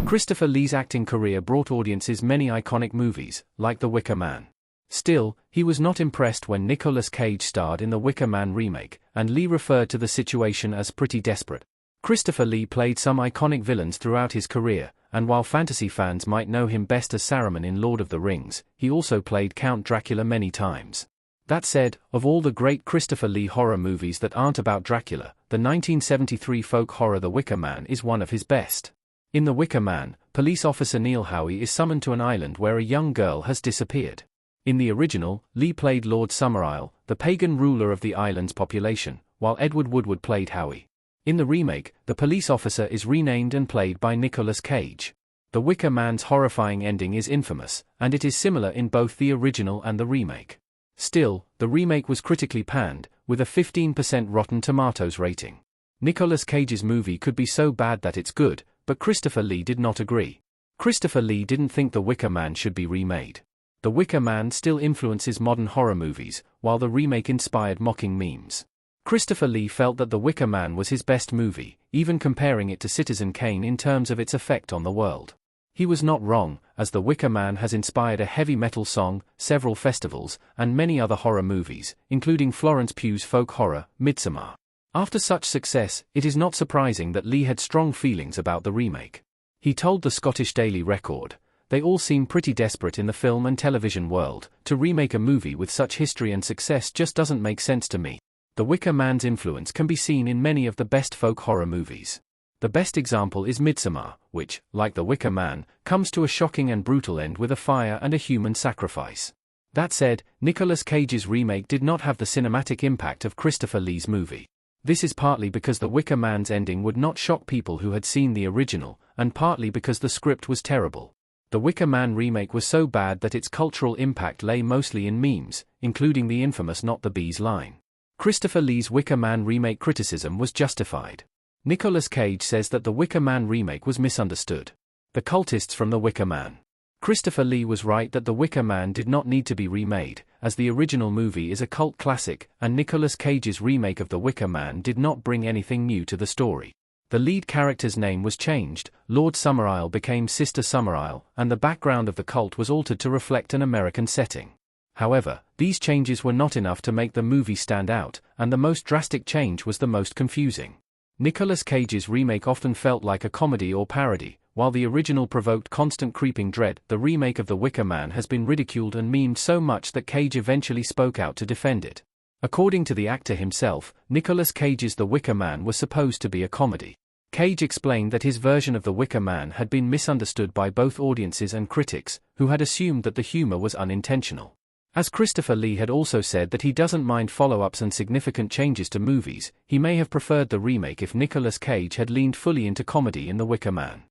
Christopher Lee's acting career brought audiences many iconic movies, like The Wicker Man. Still, he was not impressed when Nicolas Cage starred in The Wicker Man remake, and Lee referred to the situation as pretty desperate. Christopher Lee played some iconic villains throughout his career, and while fantasy fans might know him best as Saruman in Lord of the Rings, he also played Count Dracula many times. That said, of all the great Christopher Lee horror movies that aren't about Dracula, the 1973 folk horror The Wicker Man is one of his best. In The Wicker Man, police officer Neil Howie is summoned to an island where a young girl has disappeared. In the original, Lee played Lord Summerisle, the pagan ruler of the island's population, while Edward Woodward played Howie. In the remake, the police officer is renamed and played by Nicolas Cage. The Wicker Man's horrifying ending is infamous, and it is similar in both the original and the remake. Still, the remake was critically panned, with a 15% Rotten Tomatoes rating. Nicolas Cage's movie could be so bad that it's good, but Christopher Lee did not agree. Christopher Lee didn't think The Wicker Man should be remade. The Wicker Man still influences modern horror movies, while the remake inspired mocking memes. Christopher Lee felt that The Wicker Man was his best movie, even comparing it to Citizen Kane in terms of its effect on the world. He was not wrong, as The Wicker Man has inspired a heavy metal song, several festivals, and many other horror movies, including Florence Pugh's folk horror, Midsommar. After such success, it is not surprising that Lee had strong feelings about the remake. He told the Scottish Daily Record, "They all seem pretty desperate in the film and television world. To remake a movie with such history and success just doesn't make sense to me." The Wicker Man's influence can be seen in many of the best folk horror movies. The best example is Midsommar, which, like The Wicker Man, comes to a shocking and brutal end with a fire and a human sacrifice. That said, Nicolas Cage's remake did not have the cinematic impact of Christopher Lee's movie. This is partly because The Wicker Man's ending would not shock people who had seen the original, and partly because the script was terrible. The Wicker Man remake was so bad that its cultural impact lay mostly in memes, including the infamous "Not the Bees" line. Christopher Lee's Wicker Man remake criticism was justified. Nicolas Cage says that the Wicker Man remake was misunderstood. The cultists from The Wicker Man. Christopher Lee was right that The Wicker Man did not need to be remade, as the original movie is a cult classic, and Nicolas Cage's remake of The Wicker Man did not bring anything new to the story. The lead character's name was changed, Lord Summerisle became Sister Summerisle, and the background of the cult was altered to reflect an American setting. However, these changes were not enough to make the movie stand out, and the most drastic change was the most confusing. Nicolas Cage's remake often felt like a comedy or parody, while the original provoked constant creeping dread. The remake of The Wicker Man has been ridiculed and memed so much that Cage eventually spoke out to defend it. According to the actor himself, Nicolas Cage's The Wicker Man was supposed to be a comedy. Cage explained that his version of The Wicker Man had been misunderstood by both audiences and critics, who had assumed that the humor was unintentional. As Christopher Lee had also said that he doesn't mind follow-ups and significant changes to movies, he may have preferred the remake if Nicolas Cage had leaned fully into comedy in The Wicker Man.